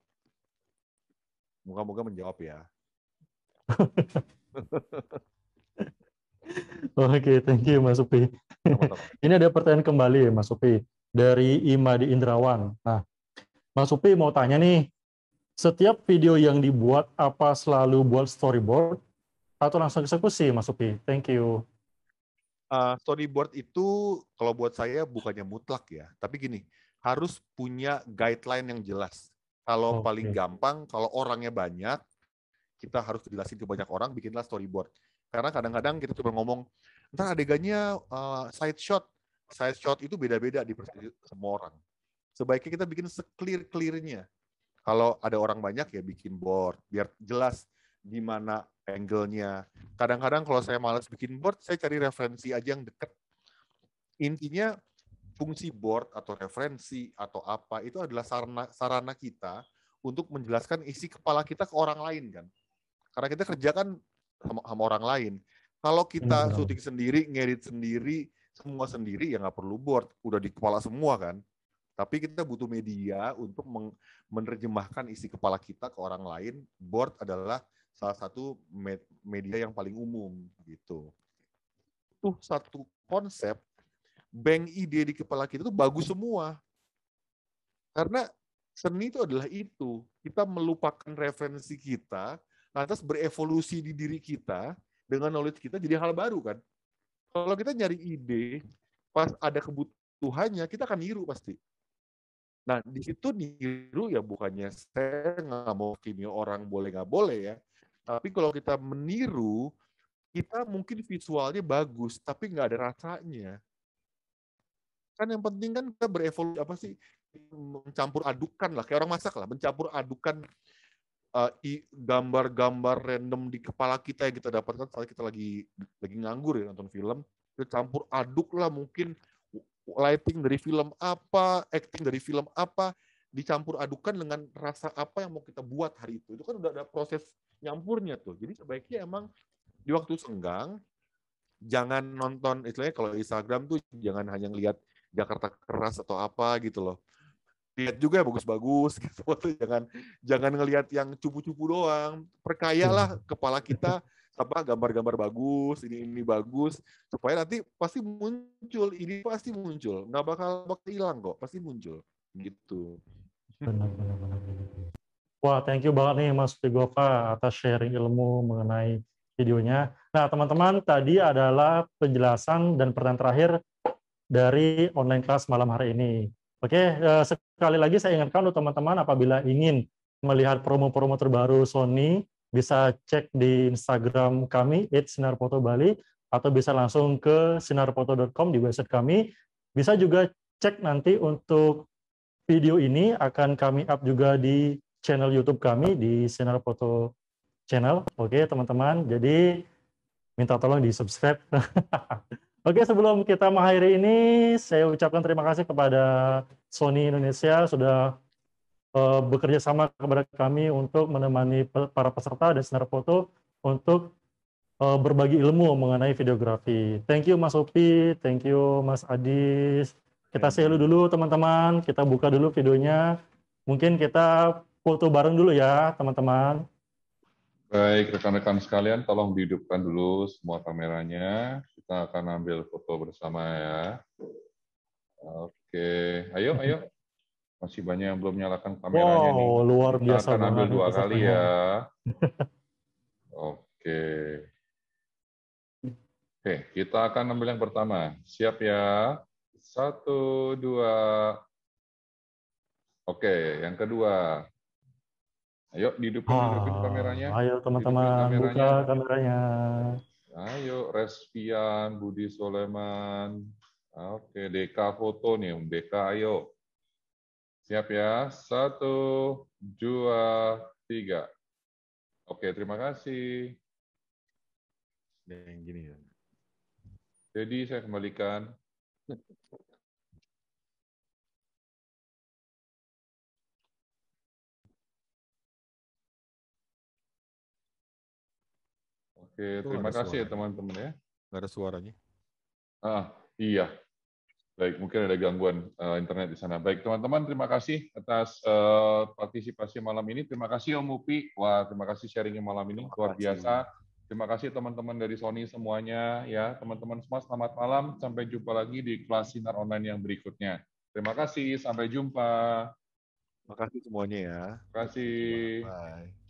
A: Moga-moga menjawab ya.
D: Oke, thank you Mas Upi. Ini ada pertanyaan kembali Mas Upi dari Imadi Indrawan. Nah, Mas Upi mau tanya nih, setiap video yang dibuat apa selalu buat storyboard atau langsung eksekusi, Mas Upi? Thank you.
A: Storyboard itu kalau buat saya bukannya mutlak ya, tapi gini, harus punya guideline yang jelas. Kalau paling gampang, kalau orangnya banyak, kita harus jelasin ke banyak orang, bikinlah storyboard. Karena kadang-kadang kita cuma ngomong, ntar adegannya side shot. Side shot itu beda-beda di perspektif semua orang. Sebaiknya kita bikin se-clear-clearnya. Kalau ada orang banyak ya bikin board, biar jelas di mana angle-nya. Kadang-kadang kalau saya malas bikin board, saya cari referensi aja yang dekat. Intinya fungsi board atau referensi atau apa itu adalah sarana kita untuk menjelaskan isi kepala kita ke orang lain kan. Karena kita kerja kan sama orang lain. Kalau kita syuting sendiri, ngedit sendiri, semua sendiri ya nggak perlu board, udah di kepala semua kan. Tapi kita butuh media untuk menerjemahkan isi kepala kita ke orang lain. Board adalah salah satu media yang paling umum gitu. Itu satu konsep, bank ide di kepala kita itu bagus semua. Karena seni itu adalah itu. Kita melupakan referensi kita, lantas berevolusi di diri kita, dengan knowledge kita jadi hal baru kan. Kalau kita nyari ide, pas ada kebutuhannya, kita akan niru pasti. Nah, di situ niru ya bukannya saya nggak mau kimi orang boleh nggak boleh ya. Tapi kalau kita meniru, kita mungkin visualnya bagus, tapi nggak ada rasanya. Kan yang penting kan kita berevolusi apa sih? Mencampur adukan lah, kayak orang masak lah, mencampur adukan gambar-gambar random di kepala kita yang kita dapatkan saat kita lagi nganggur ya nonton film, kita campur aduk lah mungkin lighting dari film apa, acting dari film apa, dicampur adukan dengan rasa apa yang mau kita buat hari itu. Itu kan udah ada proses nyampurnya tuh. Jadi sebaiknya emang di waktu senggang jangan nonton, istilahnya kalau Instagram tuh jangan hanya lihat Jakarta keras atau apa gitu loh. Lihat juga ya bagus-bagus gitu. Jangan ngelihat yang cupu-cupu doang. Perkayalah kepala kita apa gambar-gambar bagus, ini bagus supaya nanti pasti muncul, ini pasti muncul. Nggak bakal hilang kok, pasti muncul gitu.
D: Benar. Wah, thank you banget nih Mas Vigova atas sharing ilmu mengenai videonya. Nah, teman-teman, tadi adalah penjelasan dan pertanyaan terakhir dari online kelas malam hari ini. Oke, sekali lagi saya ingatkan untuk teman-teman apabila ingin melihat promo-promo terbaru Sony, bisa cek di Instagram kami @sinarfotobali atau bisa langsung ke sinarfoto.com di website kami. Bisa juga cek nanti untuk video ini akan kami up juga di channel YouTube kami di Sinar Foto Channel. Oke, teman-teman. Jadi minta tolong di-subscribe. Oke, sebelum kita mengakhiri ini, saya ucapkan terima kasih kepada Sony Indonesia sudah bekerja sama kepada kami untuk menemani para peserta dan Sinar Foto untuk berbagi ilmu mengenai videografi. Thank you Mas Upi, thank you Mas Adis. Kita say hello dulu teman-teman, kita buka dulu videonya. Mungkin kita foto bareng dulu ya teman-teman.
E: Baik, rekan-rekan sekalian, tolong dihidupkan dulu semua kameranya. Kita akan ambil foto bersama ya. Oke, ayo. Masih banyak yang belum nyalakan kameranya nih.
D: Wow, luar biasa.
E: Kita akan ambil 2 kali ya. Oke. Oke, kita akan ambil yang pertama. Siap ya? 1, 2. Oke, yang kedua. Ayo, dihidupin kameranya.
D: Ayo teman-teman, buka kameranya.
E: Ayo, Respian, Budi Soleman. Oke, Deka foto nih, Deka, ayo. Siap ya? 1, 2, 3. Oke, terima kasih.
A: Yang gini ya.
E: Jadi saya kembalikan. Oke, terima kasih ya teman-teman ya.
A: Nggak ada suaranya.
E: Iya. Baik, mungkin ada gangguan internet di sana. Baik, teman-teman, terima kasih atas partisipasi malam ini. Terima kasih Om Upi. Wah, terima kasih sharingnya malam ini. Luar biasa. Terima kasih teman-teman dari Sony semuanya. Ya, teman-teman semua, selamat malam. Sampai jumpa lagi di kelas Sinar Online yang berikutnya. Terima kasih. Sampai jumpa.
A: Terima kasih semuanya ya.
E: Terima kasih.
A: Bye.